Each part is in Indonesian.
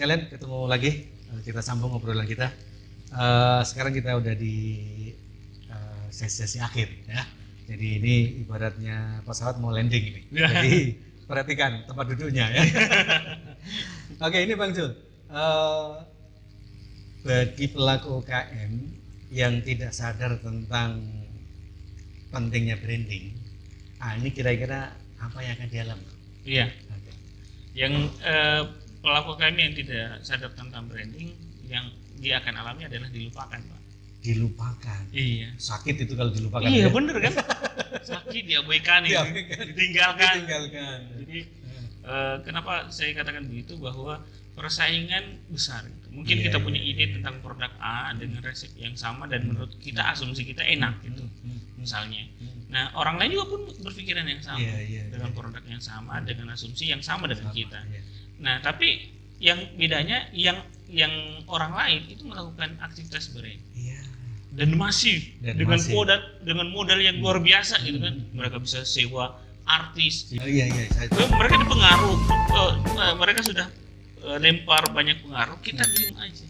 sekalian, ketemu lagi. Kita sambung obrolan kita. Sekarang kita udah di sesi akhir ya. Jadi ini ibaratnya pesawat mau landing ini. Jadi perhatikan tempat duduknya ya. Oke, ini Bang Zul. Bagi pelaku UKM yang tidak sadar tentang pentingnya branding, ini kira-kira apa yang akan dialami? Iya. Okay. Yang pelaku UKM yang tidak sadar tentang branding, yang dia akan alami adalah dilupakan, Pak. Dilupakan. Iya. Sakit itu kalau dilupakan. Iya, ya? bener kan? Sakit, diabaikan, ditinggalkan. Jadi kenapa saya katakan begitu, bahwa persaingan besar gitu. Mungkin kita punya ide tentang produk A dengan resep yang sama dan menurut kita asumsi kita enak gitu. Misalnya. Nah, orang lain juga pun berpikiran yang sama dengan produk yang sama, dengan asumsi yang sama dengan kita. Nah, tapi yang bedanya yang orang lain itu melakukan aktivitas brand. Dan masif dengan modal yang luar biasa gitu kan. Mereka bisa sewa artis. Mereka dipengaruh, mereka sudah lempar banyak pengaruh, kita diem aja.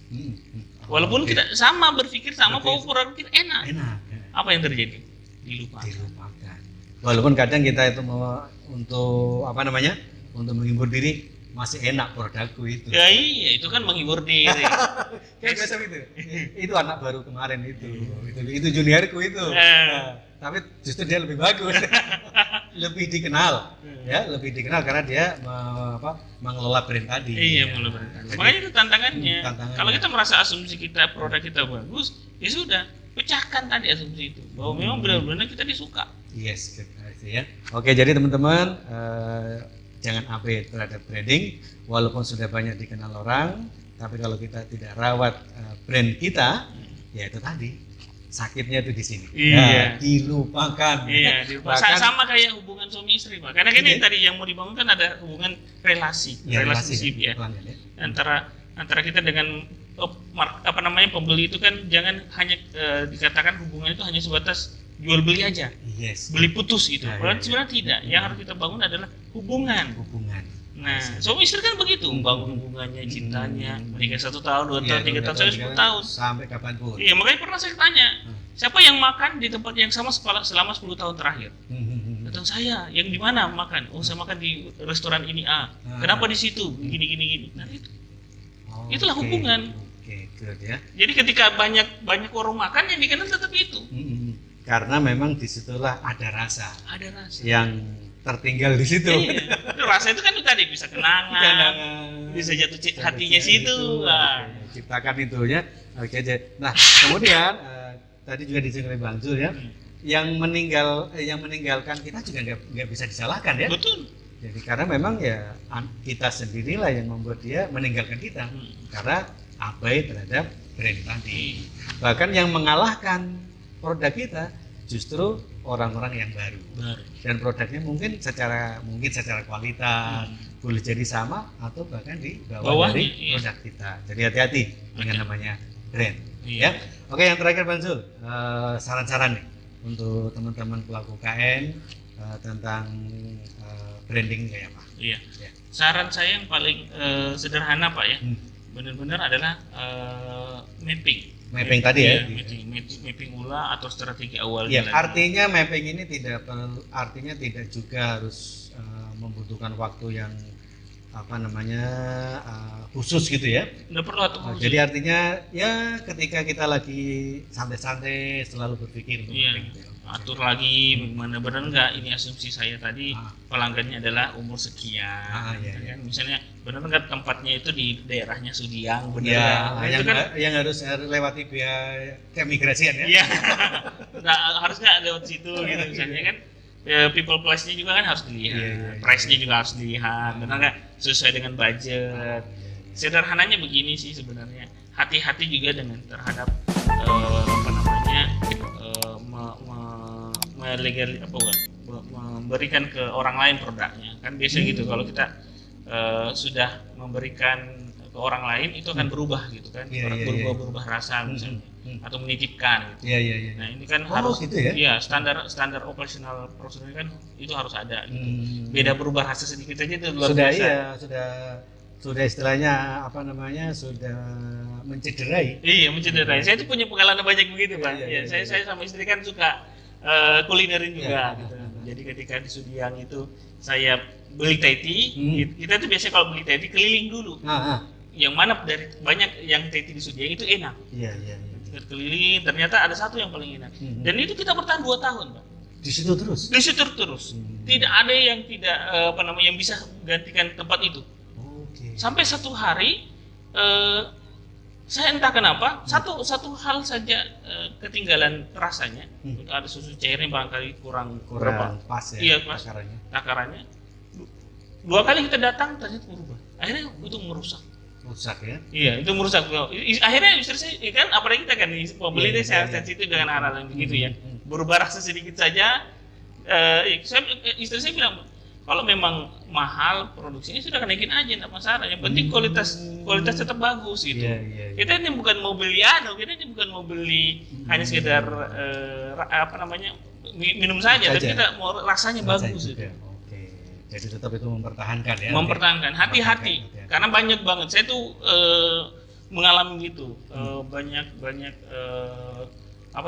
Walaupun kita sama berpikir sama bahwa produk kita enak. Apa yang terjadi? Dilupakan. Walaupun kadang kita itu mau untuk untuk menghibur diri, masih enak produkku itu. Ya iya, itu kan menghibur diri. Kayak biasa itu. Itu anak baru kemarin itu juniorku itu. Tapi justru dia lebih bagus. lebih dikenal karena dia mengelola brand tadi. Iya, mengelola brand tadi. Makanya itu tantangannya. Kalau kita merasa asumsi kita, produk kita bagus, ya sudah, pecahkan tadi asumsi itu bahwa memang benar-benar kita disuka. Yes, ya. Oke, jadi teman-teman jangan abai terhadap branding, walaupun sudah banyak dikenal orang, tapi kalau kita tidak rawat brand kita, ya itu tadi sakitnya itu di sini. Dilupakan. Iya, dilupakan. Sama kayak hubungan suami istri, Pak. Karena ini tadi yang mau dibangun kan ada hubungan relasi ya. Antara kita dengan pembeli itu kan jangan hanya dikatakan hubungan itu hanya sebatas jual beli aja, beli putus gitu. Sebenarnya tidak. Yang harus kita bangun adalah hubungan. Nah, suami istri kan begitu, membangun hubungannya, cintanya, menikah 1 tahun, 2 tahun, 3 tahun, sampai 10 tahun. Sampai kapanpun. Iya, makanya pernah saya tanya, siapa yang makan di tempat yang sama selama 10 tahun terakhir? Datang saya, yang di mana makan? Oh, saya makan di restoran ini A. Kenapa di situ? Gini. Nah, itulah hubungan. Good, ya. Jadi ketika banyak warung makan, yang dikenal tetap itu. Karena memang disitulah ada rasa. Yang tertinggal di situ. Itu rasa itu kan tadi bisa kenangan, bisa jatuh hatinya situ. Ciptakan itu ya. Oke. Nah, kemudian tadi juga disinggung Bang Zul ya. Yang meninggalkan kita juga nggak bisa disalahkan ya. Betul. Jadi karena memang ya kita sendirilah yang membuat dia meninggalkan kita. Karena abai terhadap brand tadi. Bahkan yang mengalahkan produk kita justru orang-orang yang baru. Dan produknya mungkin secara kualitas boleh jadi sama atau bahkan di bawah dari produk kita. Jadi hati-hati dengan namanya brand. Ya. Oke, yang terakhir Bang Zul, saran-saran nih untuk teman-teman pelaku UKM tentang branding kayak apa? Iya. Saran saya yang paling sederhana Pak ya, benar-benar adalah mapping tadi ya. Mapping ulang atau strategi awal. Ya, artinya mapping ini tidak juga harus membutuhkan waktu yang khusus gitu ya. Nggak perlu waktu khusus. Jadi artinya ya ketika kita lagi santai-santai selalu berpikir untuk gitu. Atur lagi bagaimana, benar nggak ini asumsi saya tadi pelanggannya adalah umur sekian. Kan? Misalnya benar nggak tempatnya itu di daerahnya Sudiang, benar yang harus lewati biaya keimigrasian ya. Iya. Harus nggak lewat situ gitu misalnya kan. People place-nya juga kan harus dilihat, price-nya juga harus dilihat, benar nggak sesuai dengan budget. Sederhananya begini sih sebenarnya, hati-hati juga dengan terhadap memberikan ke orang lain produknya. Kan biasa gitu kalau kita sudah memberikan ke orang lain itu akan berubah gitu kan, berubah rasa misalnya, atau menitipkan gitu. Nah ini kan harus gitu ya? Standar operasional prosedur kan itu harus ada gitu. Beda berubah rasa sedikit aja itu luar biasa. Sudah sudah istilahnya apa namanya sudah mencederai. Iya, mencederai. Saya tuh punya pengalaman banyak begitu, Pak. Iya, Ya, saya sama istri kan suka kulinerin juga Iya. gitu. Jadi ketika di Sudiang itu saya beli Thai tea, kita tuh biasanya kalau beli Thai tea keliling dulu. Yang mana dari banyak yang Thai tea di Sudiang itu enak. Iya. Kita keliling, ternyata ada satu yang paling enak. Dan itu kita bertahan 2 tahun, Pak. Di situ terus. Di situ terus. Tidak ada yang tidak yang bisa gantikan tempat itu. Oke. Sampai satu hari saya entah kenapa satu hal saja ketinggalan rasanya. Ada susu cairnya barangkali kurang pas ya. Iya, pas takarannya. 2 kali kita datang ternyata berubah. Akhirnya itu merusak ya. Iya, itu merusak. Akhirnya istri saya kan apalagi kita kan pembeli itu saya sensitif dengan hal-hal yang begitu ya. Berubah rasa sedikit saja. Istri saya bilang kalau memang mahal produksinya sudah naikin aja, tidak masalah. Yang penting kualitas tetap bagus gitu. Iya. Kita ini bukan mau beli kita ini bukan mau beli hanya sekedar minum saja, tapi kita mau rasanya bagus gitu. Oke. Jadi tetap itu mempertahankan ya. Mempertahankan, hati-hati. Karena banyak banget saya tuh mengalami gitu. Banyak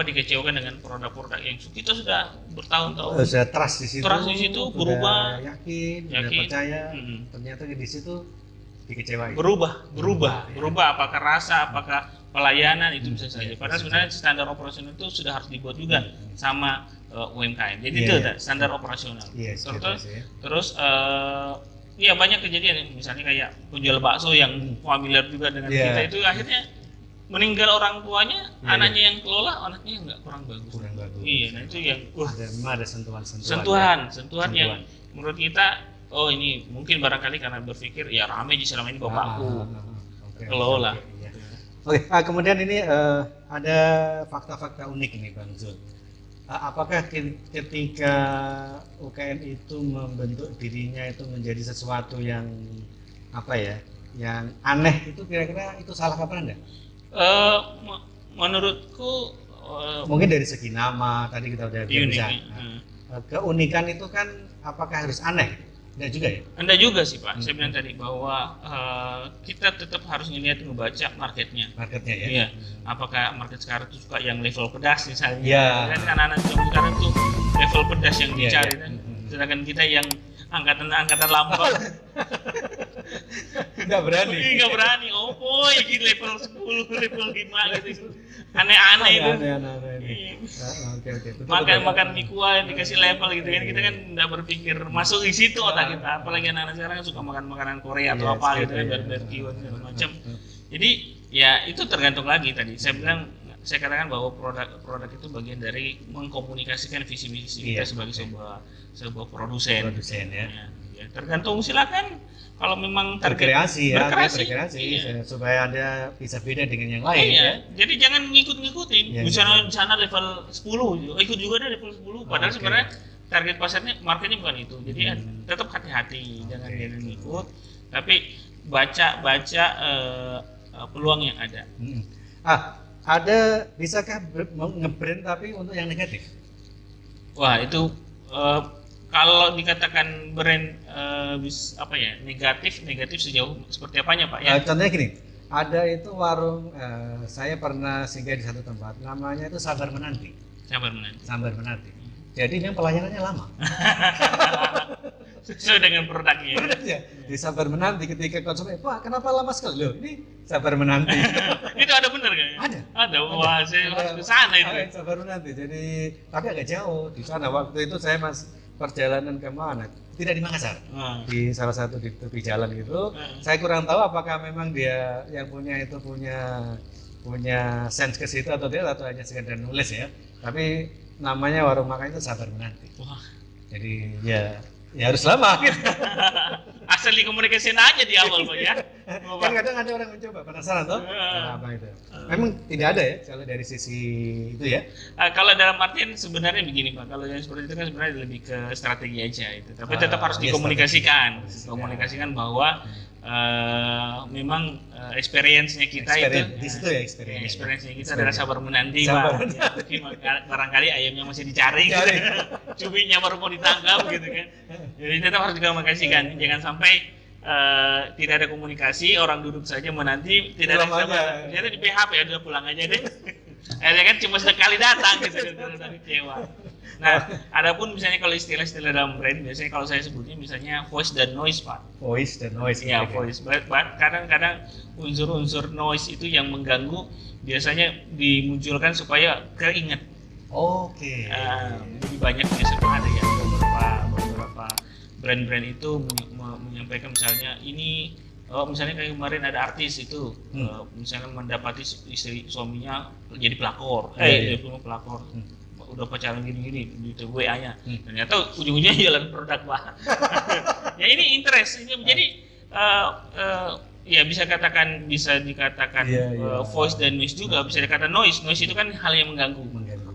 dikecewakan dengan produk-produk yang kita sudah bertahun-tahun sudah trust di situ berubah, yakin. Sudah percaya, ternyata di situ dikecewain. Berubah apakah rasa, apakah pelayanan itu bisa saja. Padahal sebenarnya standar operasional itu sudah harus dibuat juga sama UMKM. Jadi itu standar operasional. Terus iya banyak kejadian misalnya kayak penjual bakso yang familiar juga dengan kita itu akhirnya meninggal orang tuanya, anaknya yang kelola, anaknya nggak kurang bagus. Iya, nah itu yang ada sentuhan yang menurut kita, oh ini mungkin barangkali karena berpikir ya rame aja selama ini bapakku kelola. Oke, kemudian ini ada fakta-fakta unik ini Bang Zul. Apakah ketika UKM itu membentuk dirinya itu menjadi sesuatu yang yang aneh itu kira-kira itu salah kaprah enggak? Menurutku mungkin dari segi nama tadi kita udah bicara. Keunikan itu kan apakah harus aneh? Enggak juga ya? Enggak juga sih Pak. Saya bilang tadi bahwa kita tetap harus ngebaca marketnya ya. Iya. Apakah market sekarang itu suka yang level pedas misalnya? Iya. Kan anak-anak sekarang tuh level pedas yang dicari kan. Sedangkan kita yang angkatan lampau nggak berani. Oh boy, gitu level 10, level 5 gitu. Aneh-aneh itu. Oke. Makan mie kuah yang dikasih level gitu kan, kita kan nggak berpikir masuk di situ otak kita. Apalagi anak-anak sekarang kan suka makan makanan Korea atau apa gitu kan, barbecue segala macam. Jadi ya itu tergantung lagi tadi. Saya katakan bahwa produk itu bagian dari mengkomunikasikan visi misi kita sebagai sebuah produsen ya. Tergantung silakan kalau memang berkreasi supaya Anda bisa beda dengan yang lain ya. Jadi jangan ngikutin. Misalnya di sana level 10, ikut juga ada level 10 padahal sebenarnya target pasarnya marketnya bukan itu. Jadi tetap hati-hati, jangan ngikut, tapi baca peluang yang ada. Bisakah nge-brand tapi untuk yang negatif? Wah, itu kalau dikatakan brand negatif sejauh seperti apanya Pak ya? Contohnya gini, ada itu warung saya pernah singgah di satu tempat namanya itu Sabar Menanti. Jadi yang pelayanannya lama. Sesuai dengan produknya. Di Sabar Menanti ketika konsumen, Pak kenapa lama sekali? Loh ini Sabar Menanti. Itu ada benar kan? Ada. Wah, saya harus ke sana itu. Sabar Menanti. Jadi tapi agak jauh di sana. Waktu itu saya perjalanan ke mana? Tidak di Makassar. Di salah satu di tepi jalan gitu. Saya kurang tahu apakah memang dia yang punya itu punya sense ke situ atau tidak, atau hanya sekedar nulis ya. Tapi namanya warung makan itu Sabar Menanti. Wah. Jadi ya harus lama gitu. Asal dikomunikasiin aja di awal Pak ya. Kan kadang ada orang mencoba, penasaran tuh apa itu. Memang tidak ada ya kalau dari sisi itu ya. Kalau dalam artian sebenarnya begini Pak, kalau yang seperti itu kan sebenarnya lebih ke strategi aja itu. Tapi tetap harus dikomunikasikan. Komunikasikan bahwa memang experience-nya kita di situ ya experience-nya kita adalah Sabar Menanti Pak. Mungkin barangkali ayamnya masih dicari gitu. Cubinya baru mau ditangkap gitu kan. Jadi tetap harus dikomunikasikan. Jangan sampai tidak ada komunikasi, orang duduk saja menanti, tidak ada Pulang sama, aja. ternyata di PHP ya udah pulang aja deh. Akhirnya kan cuma sekali datang gitu, udah kecewa. Nah, adapun misalnya kalau istilah-istilah dalam brand, biasanya kalau saya sebutnya misalnya voice dan noise, Pak. Voice dan noise. Iya, gitu. voice. Kadang-kadang unsur-unsur noise itu yang mengganggu biasanya dimunculkan supaya keinget. Oke. Jadi banyak biasanya ada ya beberapa brand-brand itu menyampaikan misalnya ini, misalnya kayak kemarin ada artis itu misalnya mendapati istri suaminya jadi pelakor, Iya. dia punya pelakor. Udah pacaran gini-gini di WA-nya, ternyata ujung-ujungnya jalan produk, Pak. Ya ini interest, ini jadi ya bisa dikatakan Iya. voice dan noise juga, bisa dikatakan noise itu kan hal yang mengganggu,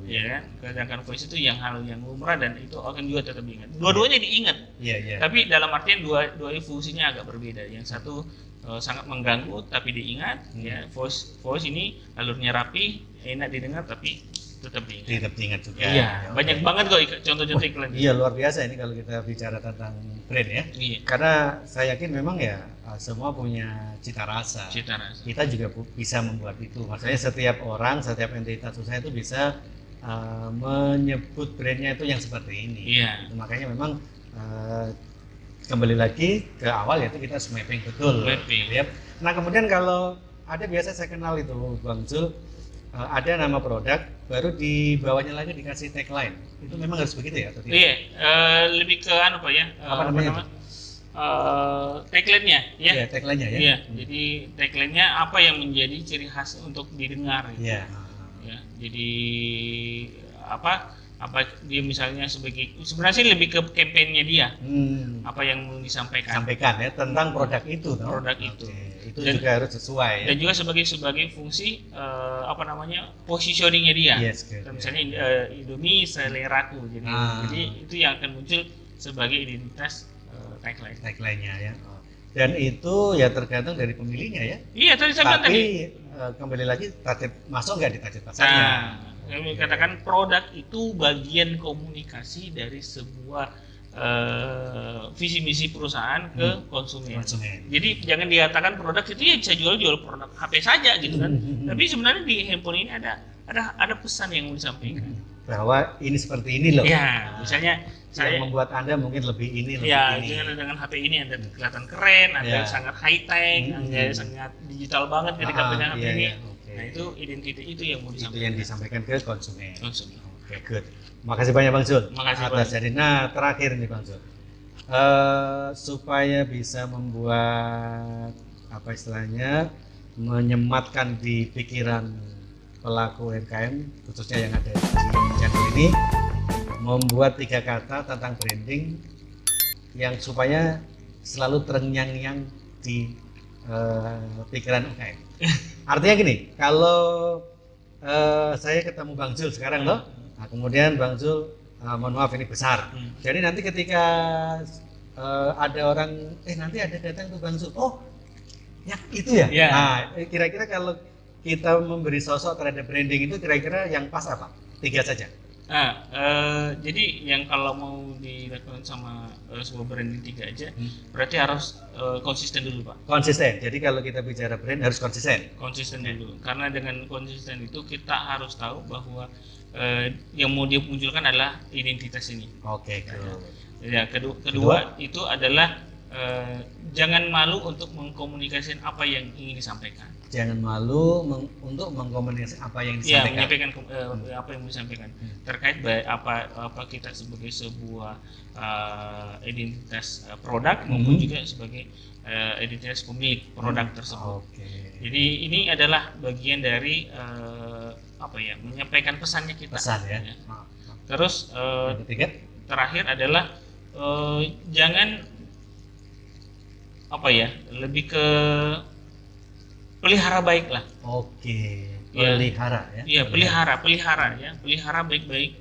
ya. ya kan. Sedangkan voice itu yang hal yang lumrah dan itu akan juga tetap diingat. Dua-duanya diingat, Iya. tapi dalam artian dua fungsinya agak berbeda. Yang satu sangat mengganggu tapi diingat, ya voice ini alurnya rapi, enak didengar tapi tetap diingat juga. Iya, banyak banget kok contoh-contoh iklan. Iya, luar biasa ini kalau kita bicara tentang brand ya. Iya. Karena saya yakin memang ya semua punya cita rasa. Kita juga bisa membuat itu. Maksudnya setiap orang, setiap entitas usaha itu bisa menyebut brandnya itu yang seperti ini. Iya. Makanya memang kembali lagi ke awal yaitu kita harus mapping betul. Ya. Nah kemudian kalau ada biasa saya kenal itu Bang Zul, ada nama produk baru di bawahnya lagi dikasih tagline. Itu memang harus begitu ya? Iya, lebih ke Pak ya. Apa namanya? Tagline-nya ya. Iya, tagline-nya ya. Iya, jadi tagline-nya apa yang menjadi ciri khas untuk didengar gitu. Iya. Ya, jadi apa dia misalnya sebenarnya sih lebih ke kampanye dia. Apa yang mau disampaikan Ya tentang produk itu. Produk itu. Itu juga harus sesuai ya. Dan juga sebagai fungsi positioningnya dia. Yes, misalnya Indomie seleraku. Jadi itu yang akan muncul sebagai identitas tagline-nya ya. Dan itu ya tergantung dari pemilihnya ya. Iya, tadi saya bilang tadi. Kembali lagi target masuk nggak di target pasarnya. Kami katakan produk itu bagian komunikasi dari sebuah visi misi perusahaan ke konsumen. Jadi jangan dikatakan produk itu ya bisa jual produk HP saja gitu kan. Tapi sebenarnya di handphone ini ada pesan yang mau disampaikan. Bahwa ini seperti ini loh. Ya, misalnya saya membuat Anda mungkin lebih ini lebih ini. Dengan HP ini Anda kelihatan keren, Anda sangat high tech, Anda sangat digital banget ketika punya HP ini. Nah itu identitas itu yang mau disampaikan. Itu yang disampaikan ke konsumen. Oke, good. Makasih banyak Bang Zul. Makasih atas jadi. Nah terakhir nih Bang Zul, supaya bisa membuat apa istilahnya menyematkan di pikiran pelaku UMKM khususnya yang ada di channel ini, membuat 3 kata tentang branding yang supaya selalu terngiang-ngiang di pikiran UMKM. Artinya gini, kalau saya ketemu Bang Zul sekarang loh, nah kemudian Bang Zul mohon maaf ini besar. Jadi nanti ketika ada orang nanti ada datang ke Bang Zul, oh ya itu ya. Yeah. Nah kira-kira kalau kita memberi sosok terhadap branding itu kira-kira yang pas apa? 3 saja. Jadi yang kalau mau dilakukan sama sebuah branding 3 aja, berarti harus konsisten dulu Pak. Konsisten. Jadi kalau kita bicara brand harus konsisten. Konsisten dulu. Karena dengan konsisten itu kita harus tahu bahwa yang mau dimunculkan adalah identitas ini. Oke. Ya, kedua itu adalah jangan malu untuk mengkomunikasikan apa yang ingin disampaikan. Jangan malu untuk mengkomunikasikan apa yang disampaikan. Ya, menyampaikan apa yang mau disampaikan terkait apa kita sebagai sebuah identitas produk maupun juga sebagai identitas pemilik produk tersebut. Jadi ini adalah bagian dari menyampaikan pesannya kita. Pesan ya. Terus ketiga terakhir adalah jangan lebih ke pelihara baik lah. Pelihara ya. Iya, pelihara baik-baik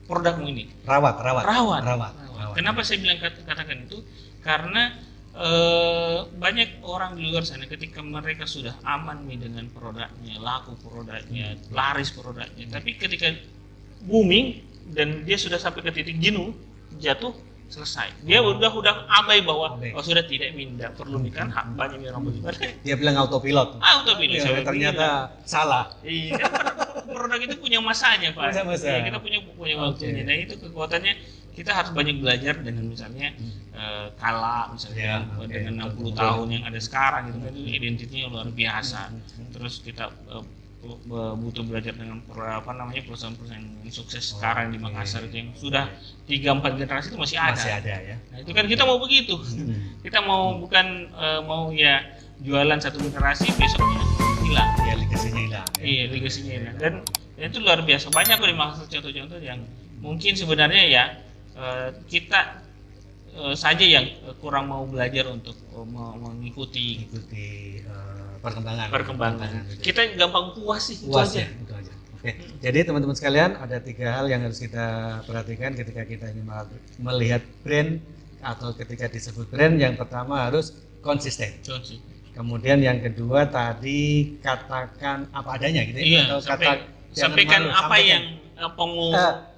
produkmu ini. Rawat. Kenapa saya bilang katakan itu? Karena banyak orang di luar sana ketika mereka sudah aman nih dengan produknya, laku produknya, laris produknya, tapi ketika booming dan dia sudah sampai ke titik jenuh, jatuh, selesai. Dia udah abai bahwa Abai. sudah tidak perlu nih kan banyak orang begitu. Dia bilang autopilot. Autopilot. Ya, ternyata salah. Iya, kan produk itu punya masanya Pak. Punya masa. Ya, kita punya waktunya. Dan itu kekuatannya kita harus banyak belajar dengan misalnya Kala misalnya dengan 60 tahun yang ada sekarang gitu kan, itu identitinya luar biasa. Terus kita butuh belajar dengan perusahaan-perusahaan yang sukses sekarang di Makassar itu yang sudah 3-4 generasi itu masih ada. Masih ada ya. Nah, itu kan kita mau begitu. Kita mau bukan mau ya jualan satu generasi besoknya hilang. Ya legasinya hilang. Ya. Iya, legasinya hilang. Dan itu luar biasa. Banyak kok di Makassar contoh-contoh yang mungkin sebenarnya ya kita saja yang kurang mau belajar untuk mengikuti perkembangan. Kita gampang puas sih, itu aja. Ya, itu aja. Oke. Jadi teman-teman sekalian, ada 3 hal yang harus kita perhatikan ketika kita ingin melihat brand atau ketika disebut brand. Yang pertama harus konsisten. Kemudian yang kedua tadi katakan apa adanya gitu ya. Iya, Atau sampaikan apa yang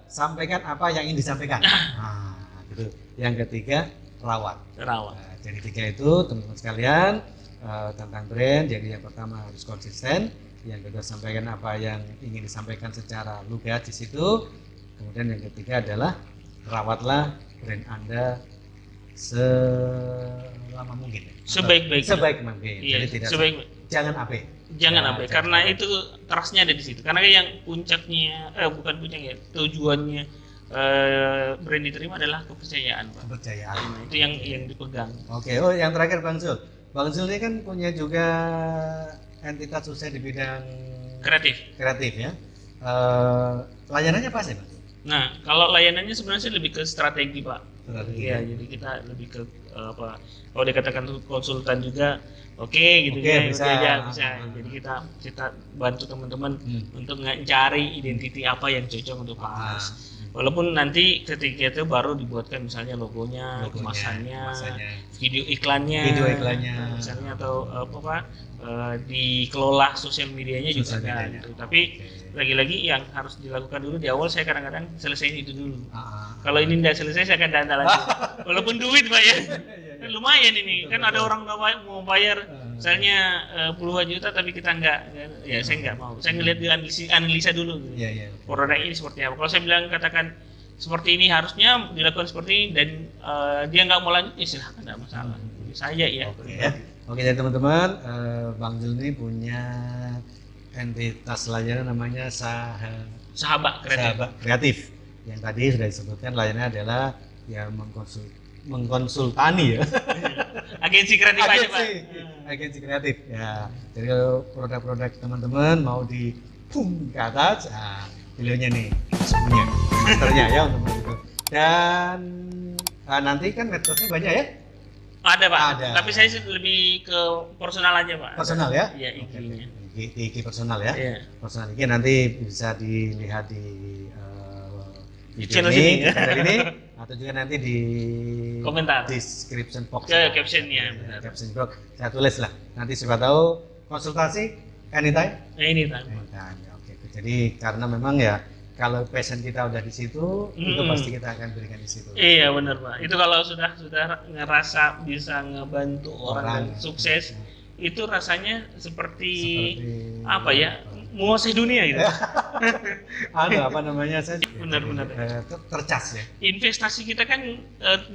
sampaikan apa yang ingin disampaikan. Nah, gitu. Yang ketiga rawat. Nah, jadi 3 itu teman-teman sekalian tentang brand. Jadi yang pertama harus konsisten, yang kedua sampaikan apa yang ingin disampaikan secara lugas di situ. Kemudian yang ketiga adalah rawatlah brand Anda selama mungkin. Sebaik mungkin. Iya, jadi tidak jangan abai. Jangan abai karena itu trustnya ada di situ. Karena yang puncaknya bukan puncaknya, tujuannya brand diterima adalah kepercayaan, Pak. Kepercayaan. Nah, itu yang dipegang. Oke, yang terakhir Bang Zul. Bang Zul ini kan punya juga entitas sukses di bidang kreatif ya. Layanannya apa sih, Bang? Nah, kalau layanannya sebenarnya lebih ke strategi, Pak. Iya, jadi kita lebih ke kalau dikatakan konsultan juga gitu ya, bisa. Jadi kita bantu teman-teman untuk mencari identiti apa yang cocok untuk Pak Mas. Walaupun nanti ketika itu baru dibuatkan misalnya logonya, kemasannya, video iklannya, misalnya atau dikelola sosial medianya juga kan gitu. Tapi lagi-lagi yang harus dilakukan dulu di awal, saya kadang-kadang selesaiin itu dulu. Kalau ini tidak selesai saya akan dana lagi. Walaupun duit Pak ya, kan lumayan ini. Kan ada orang mau bayar misalnya puluhan juta tapi kita ya saya nggak mau. Saya ngelihat di analisa dulu. Produk ini seperti apa. Kalau saya bilang katakan seperti ini harusnya dilakukan seperti ini dan dia nggak mau lanjut, ya silahkan, tidak masalah. Saya ya. Oke, jadi teman-teman, Bang Zul ini punya entitas layanan namanya Sahabat Kreatif. Yang tadi sudah disebutkan layanannya adalah yang mengkonsultani ya. Agensi kreatif aja Pak. Agensi kreatif ya. Jadi kalau produk-produk teman-teman mau di ke atas, beliaunya nih semuanya, masternya ya untuk itu. Dan nanti kan metodenya banyak ya? Ada Pak. Tapi saya lebih ke personal aja Pak. Personal ya? Iya, IG-nya. IG personal ya? Iya. Personal IG nanti bisa dilihat di video channel ini atau juga nanti di komentar, description box, captionnya. Caption box saya tulis lah. Nanti siapa tahu konsultasi anytime. Oke. Jadi karena memang ya kalau passion kita udah di situ, itu pasti kita akan berikan di situ. Iya benar Pak. Itu kalau sudah ngerasa bisa ngebantu orang sukses, itu rasanya seperti apa ya? Menguasai dunia gitu. Saya benar-benar tercas ya. Investasi kita kan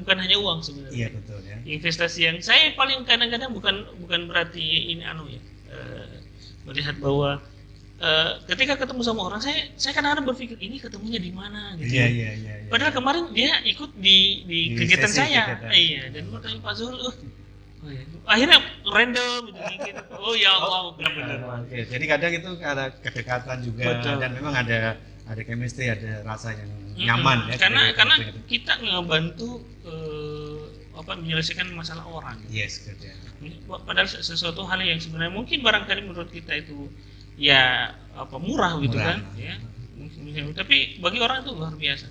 bukan hanya uang sebenarnya. Iya betul ya. Investasi yang saya paling kadang-kadang bukan berarti ini melihat bahwa ketika ketemu sama orang, saya kadang-kadang berpikir ini ketemunya di mana gitu. Iya. Padahal kemarin dia ikut di kegiatan saya. Iya, dan bertanya Pak Zul, akhirnya random gitu. Oh ya Allah, benar-benar. Oke, jadi kadang itu ada kedekatan juga. Betul. Dan memang ada chemistry, ada rasa yang nyaman ya. Karena kita ngebantu menyelesaikan masalah orang. Yes, good ya. Padahal sesuatu hal yang sebenarnya mungkin barangkali menurut kita itu ya murah gitu kan, ya. Tapi bagi orang itu luar biasa.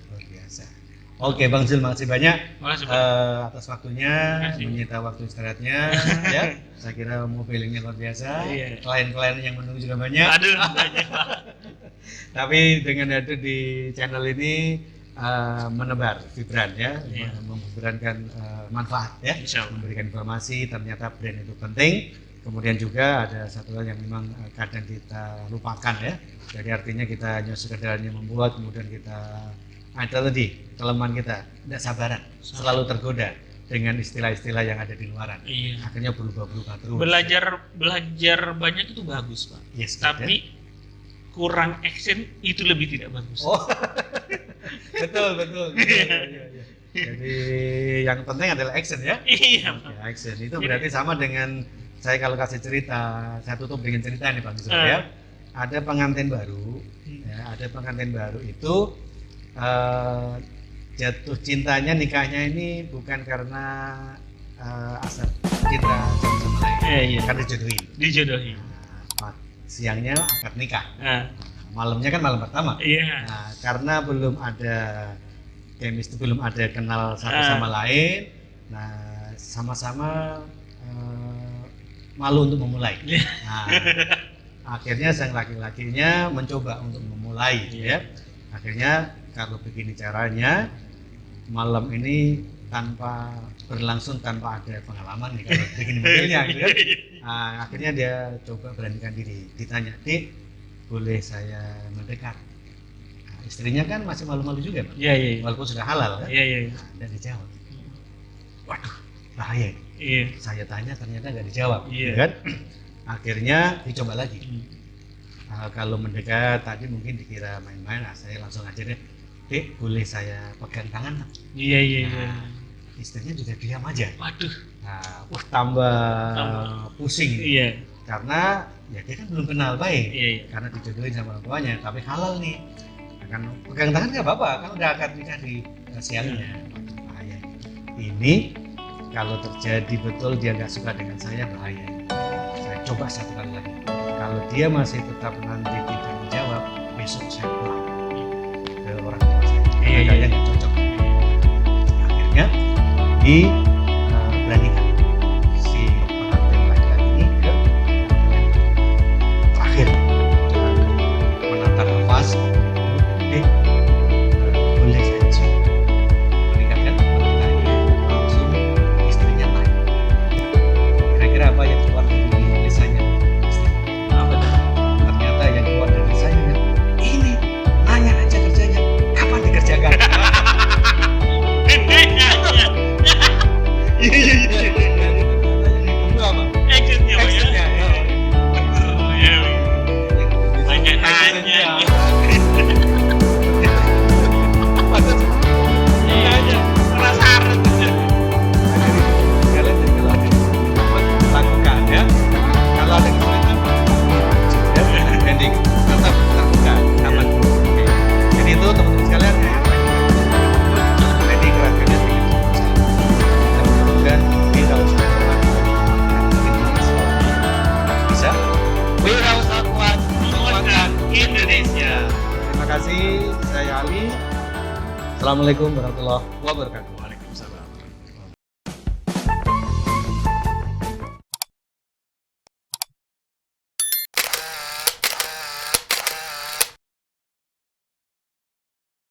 Oke, Bang Zul, makasih banyak atas waktunya, menyita waktu istirahatnya. Ya, saya kira mobilnya luar biasa. Klien-klien yang menunggu juga banyak. Aduh, banyak. Tapi dengan hadir di channel ini, menebar vibran ya, Iya. memberikan manfaat ya, Insya Allah. memberikan informasi ternyata brand itu penting. Kemudian juga ada satu hal yang memang kadang kita lupakan ya. Jadi artinya kita hanya sekedarnya membuat, kemudian kita ada tadi kelemahan kita tidak sabaran, selalu tergoda dengan istilah-istilah yang ada di luaran. Iya. Akhirnya berubah-ubah terus. Belajar banyak itu bagus, Pak. Yes, Tapi kurang action itu lebih tidak bagus. Oh, betul. Iya. Jadi yang penting adalah action ya. Iya, Pak. Ya, action itu berarti sama dengan saya kalau kasih cerita, saya tutup dengan cerita nih Bang Yusuf ya. Ada pengantin baru, ya, ada pengantin baru itu jatuh cintanya, nikahnya ini bukan karena asal cinta sama lain, Iya. karena dijodohin. Dijodohin. Siangnya akad nikah, Nah, malamnya kan malam pertama. iya. Nah, karena belum ada chemistry, belum ada kenal satu sama lain, nah sama-sama malu untuk memulai. Nah, akhirnya sang laki-lakinya mencoba untuk memulai, ya. Akhirnya kalau begini caranya, malam ini berlangsung tanpa ada pengalaman nih kalau begini modelnya, gitu kan. Nah, akhirnya dia coba beranikan diri, ditanya, "Dik, boleh saya mendekat?" Nah, istrinya kan masih malu-malu juga, Pak. Iya. Walaupun sudah halal kan. Iya. Nah, dan dijawab. Waduh, bahaya ini. Iya. Saya tanya ternyata nggak dijawab, Iya. kan? Akhirnya dicoba lagi. Kalau mendekat tadi mungkin dikira main-main, saya langsung aja deh, "Dek, boleh saya pegang tangan?" Iya. Nah, istrinya juga diam aja. Waduh. Nah, tambah pusing. Iya. Karena ya dia kan belum kenal baik. Iya. Karena dijodohin sama orang tuanya, tapi halal nih. Akan pegang tangan nggak apa-apa, kan udah akad nikah di siangnya. Bahaya. Ini kalau terjadi betul dia nggak suka dengan saya, bahaya. Saya coba satu kali lagi. Kalau dia masih tetap nanti tidak menjawab, besok saya pulang ke orang tua saya. Kayaknya nggak cocok. Akhirnya diberanikan si pengantin laki-laki ini ke terakhir menatap nafas, boleh saya cium? Meningkatkan permintaannya, langsung istrinya naik. Kira-kira apa yang keluar dari lisannya istri? Apa tuh? Ternyata yang keluar dari lisannya, "Ini nanya aja kerjanya, kapan dikerjakan?" Iya. Itu apa? Actionnya, Pak, ya. Actionnya, ya. Betul, ya. Nanya-nanya. Iya. Penasaran aja. Lakukan ya. Kalau ada kesulitan, dan tetap terbuka, aman. Oke. Jadi itu teman-teman sekalian ya. Jadi gerakannya dan tidak usah bisa. Wirausaha kuat, Menguatkan Indonesia. Terima kasih, saya Ali. Assalamualaikum warahmatullahi wabarakatuh.